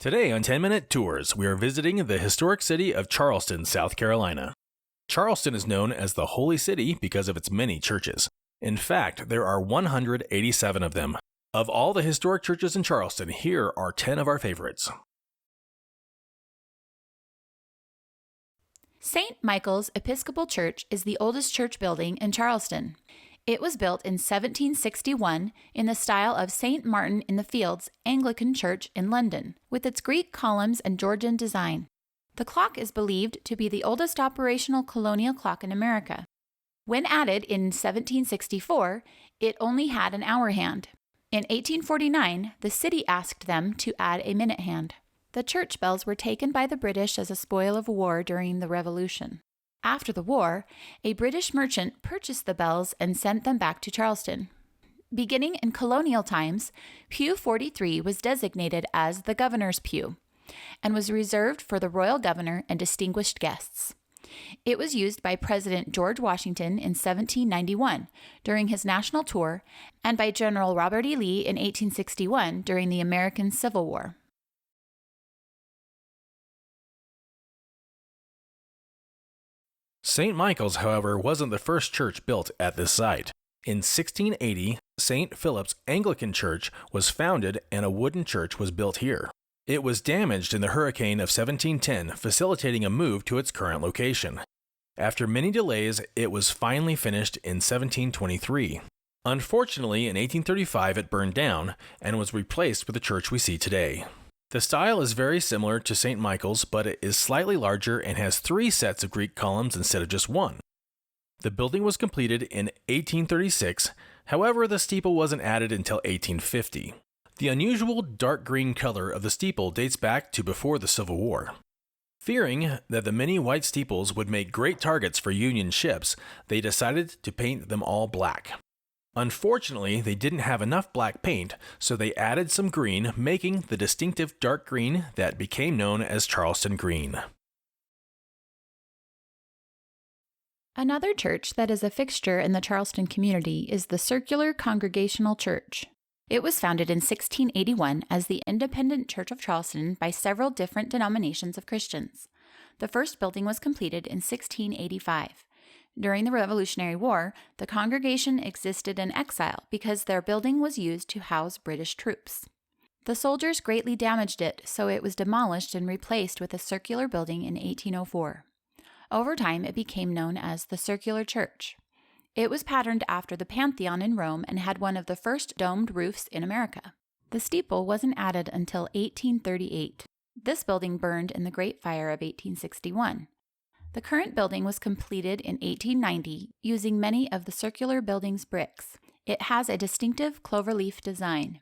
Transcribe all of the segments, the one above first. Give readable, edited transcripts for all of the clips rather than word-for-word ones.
Today on 10-Minute Tours, we are visiting the historic city of Charleston, South Carolina. Charleston is known as the Holy City because of its many churches. In fact, there are 187 of them. Of all the historic churches in Charleston, here are 10 of our favorites. St. Michael's Episcopal Church is the oldest church building in Charleston. It was built in 1761 in the style of St. Martin in the Fields Anglican Church in London, with its Greek columns and Georgian design. The clock is believed to be the oldest operational colonial clock in America. When added in 1764, it only had an hour hand. In 1849, the city asked them to add a minute hand. The church bells were taken by the British as a spoil of war during the Revolution. After the war, a British merchant purchased the bells and sent them back to Charleston. Beginning in colonial times, Pew 43 was designated as the governor's pew and was reserved for the royal governor and distinguished guests. It was used by President George Washington in 1791 during his national tour and by General Robert E. Lee in 1861 during the American Civil War. St. Michael's, however, wasn't the first church built at this site. In 1680, St. Philip's Anglican Church was founded and a wooden church was built here. It was damaged in the hurricane of 1710, facilitating a move to its current location. After many delays, it was finally finished in 1723. Unfortunately, in 1835 it burned down and was replaced with the church we see today. The style is very similar to St. Michael's, but it is slightly larger and has 3 sets of Greek columns instead of just 1. The building was completed in 1836, however the steeple wasn't added until 1850. The unusual dark green color of the steeple dates back to before the Civil War. Fearing that the many white steeples would make great targets for Union ships, they decided to paint them all black. Unfortunately, they didn't have enough black paint, so they added some green, making the distinctive dark green that became known as Charleston green. Another church that is a fixture in the Charleston community is the Circular Congregational Church. It was founded in 1681 as the Independent Church of Charleston by several different denominations of Christians. The first building was completed in 1685. During the Revolutionary War, the congregation existed in exile because their building was used to house British troops. The soldiers greatly damaged it, so it was demolished and replaced with a circular building in 1804. Over time, it became known as the Circular Church. It was patterned after the Pantheon in Rome and had one of the first domed roofs in America. The steeple wasn't added until 1838. This building burned in the Great Fire of 1861. The current building was completed in 1890 using many of the circular building's bricks. It has a distinctive cloverleaf design.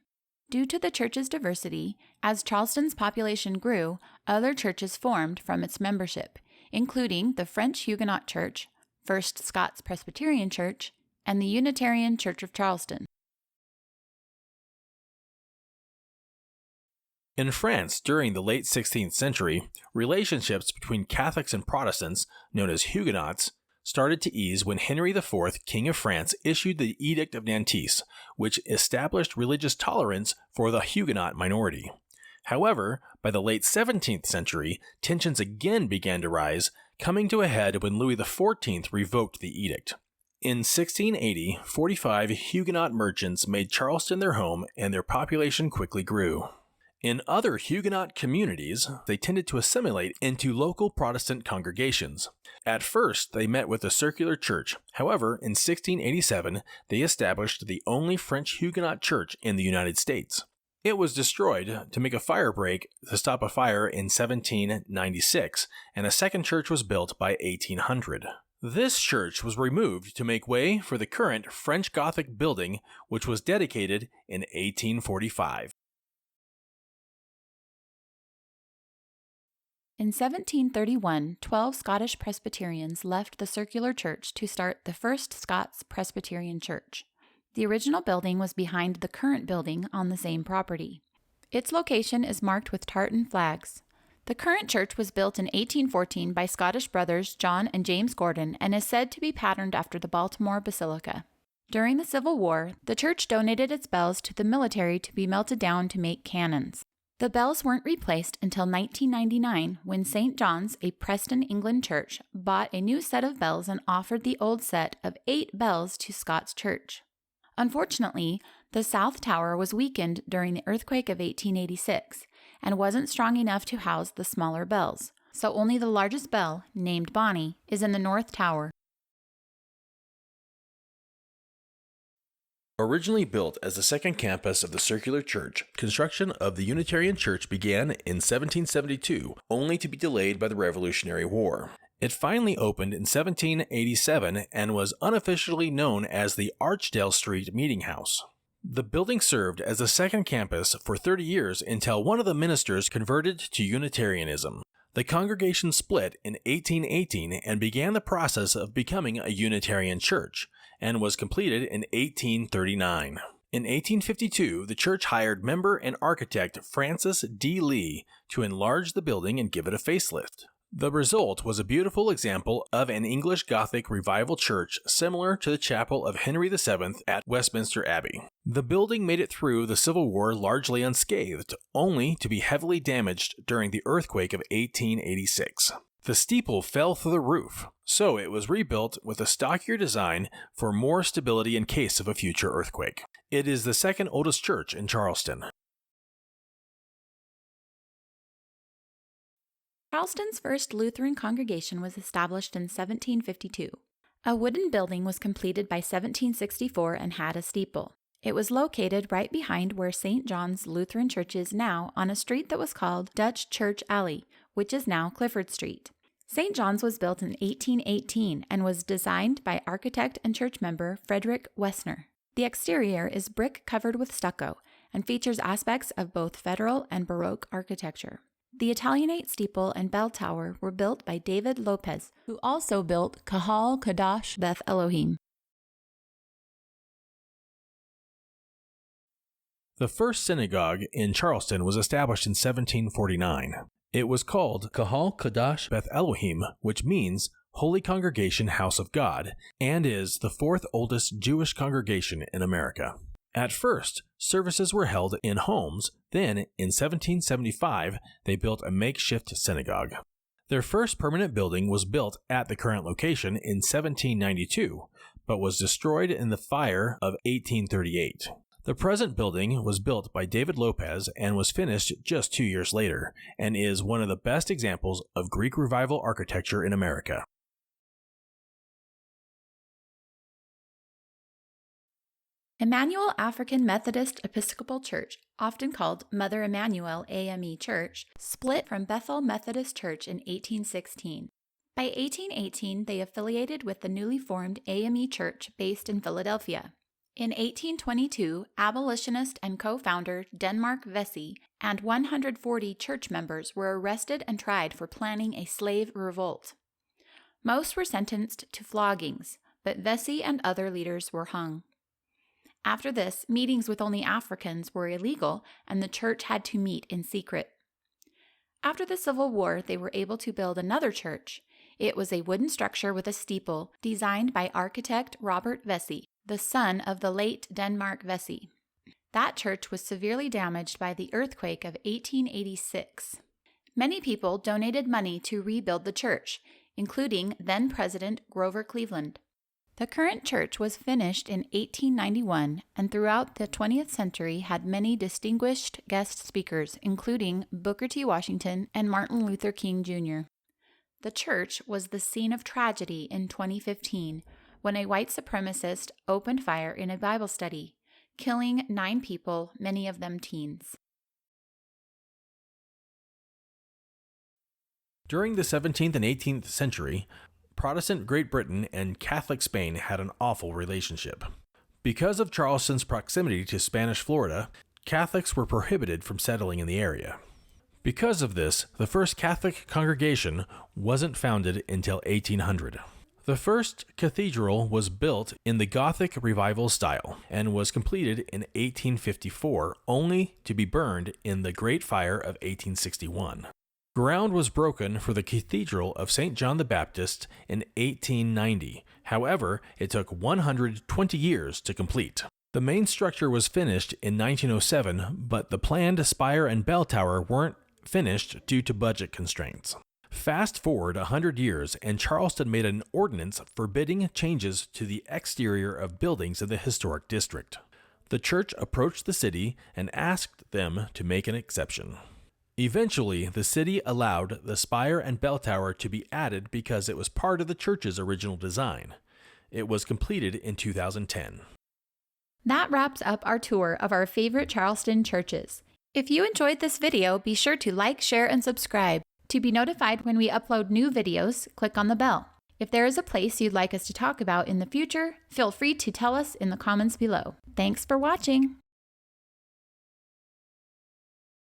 Due to the church's diversity, as Charleston's population grew, other churches formed from its membership, including the French Huguenot Church, First Scots Presbyterian Church, and the Unitarian Church of Charleston. In France, during the late 16th century, relationships between Catholics and Protestants, known as Huguenots, started to ease when Henry IV, King of France, issued the Edict of Nantes, which established religious tolerance for the Huguenot minority. However, by the late 17th century, tensions again began to rise, coming to a head when Louis XIV revoked the edict. In 1680, 45 Huguenot merchants made Charleston their home, and their population quickly grew. In other Huguenot communities, they tended to assimilate into local Protestant congregations. At first, they met with the Circular Church. However, in 1687, they established the only French Huguenot church in the United States. It was destroyed to make a fire break to stop a fire in 1796, and a second church was built by 1800. This church was removed to make way for the current French Gothic building, which was dedicated in 1845. In 1731, 12 Scottish Presbyterians left the Circular Church to start the First Scots Presbyterian Church. The original building was behind the current building on the same property. Its location is marked with tartan flags. The current church was built in 1814 by Scottish brothers John and James Gordon and is said to be patterned after the Baltimore Basilica. During the Civil War, the church donated its bells to the military to be melted down to make cannons. The bells weren't replaced until 1999 when St. John's, a Preston, England church, bought a new set of bells and offered the old set of 8 bells to Scott's church. Unfortunately, the South Tower was weakened during the earthquake of 1886 and wasn't strong enough to house the smaller bells, so only the largest bell, named Bonnie, is in the North Tower. Originally built as the second campus of the Circular Church, construction of the Unitarian Church began in 1772, only to be delayed by the Revolutionary War. It finally opened in 1787 and was unofficially known as the Archdale Street Meeting House. The building served as the second campus for 30 years until one of the ministers converted to Unitarianism. The congregation split in 1818 and began the process of becoming a Unitarian church, and was completed in 1839. In 1852, the church hired member and architect Francis D. Lee to enlarge the building and give it a facelift. The result was a beautiful example of an English Gothic revival church similar to the chapel of Henry VII at Westminster Abbey. The building made it through the Civil War largely unscathed, only to be heavily damaged during the earthquake of 1886. The steeple fell through the roof, so it was rebuilt with a stockier design for more stability in case of a future earthquake. It is the second oldest church in Charleston. Charleston's first Lutheran congregation was established in 1752. A wooden building was completed by 1764 and had a steeple. It was located right behind where St. John's Lutheran Church is now on a street that was called Dutch Church Alley, which is now Clifford Street. St. John's was built in 1818 and was designed by architect and church member Frederick Wessner. The exterior is brick covered with stucco and features aspects of both Federal and Baroque architecture. The Italianate steeple and bell tower were built by David Lopez, who also built Kahal Kadash Beth Elohim. The first synagogue in Charleston was established in 1749. It was called Kahal Kadash Beth Elohim, which means Holy Congregation House of God, and is the 4th oldest Jewish congregation in America. At first, services were held in homes. Then, in 1775, they built a makeshift synagogue. Their first permanent building was built at the current location in 1792, but was destroyed in the fire of 1838. The present building was built by David Lopez and was finished just 2 years later, and is one of the best examples of Greek Revival architecture in America. Emmanuel African Methodist Episcopal Church, often called Mother Emanuel AME Church, split from Bethel Methodist Church in 1816. By 1818, they affiliated with the newly formed AME Church based in Philadelphia. In 1822, abolitionist and co-founder Denmark Vesey and 140 church members were arrested and tried for planning a slave revolt. Most were sentenced to floggings, but Vesey and other leaders were hung. After this, meetings with only Africans were illegal, and the church had to meet in secret. After the Civil War, they were able to build another church. It was a wooden structure with a steeple, designed by architect Robert Vesey, the son of the late Denmark Vesey. That church was severely damaged by the earthquake of 1886. Many people donated money to rebuild the church, including then-President Grover Cleveland. The current church was finished in 1891 and throughout the 20th century had many distinguished guest speakers, including Booker T. Washington and Martin Luther King Jr. The church was the scene of tragedy in 2015 when a white supremacist opened fire in a Bible study, killing 9 people, many of them teens. During the 17th and 18th century, Protestant Great Britain and Catholic Spain had an awful relationship. Because of Charleston's proximity to Spanish Florida, Catholics were prohibited from settling in the area. Because of this, the first Catholic congregation wasn't founded until 1800. The first cathedral was built in the Gothic Revival style and was completed in 1854, only to be burned in the Great Fire of 1861. Ground was broken for the Cathedral of St. John the Baptist in 1890. However, it took 120 years to complete. The main structure was finished in 1907, but the planned spire and bell tower weren't finished due to budget constraints. Fast forward 100 years, and Charleston made an ordinance forbidding changes to the exterior of buildings in the historic district. The church approached the city and asked them to make an exception. Eventually, the city allowed the spire and bell tower to be added because it was part of the church's original design. It was completed in 2010. That wraps up our tour of our favorite Charleston churches. If you enjoyed this video, be sure to like, share, and subscribe. To be notified when we upload new videos, click on the bell. If there is a place you'd like us to talk about in the future, feel free to tell us in the comments below. Thanks for watching!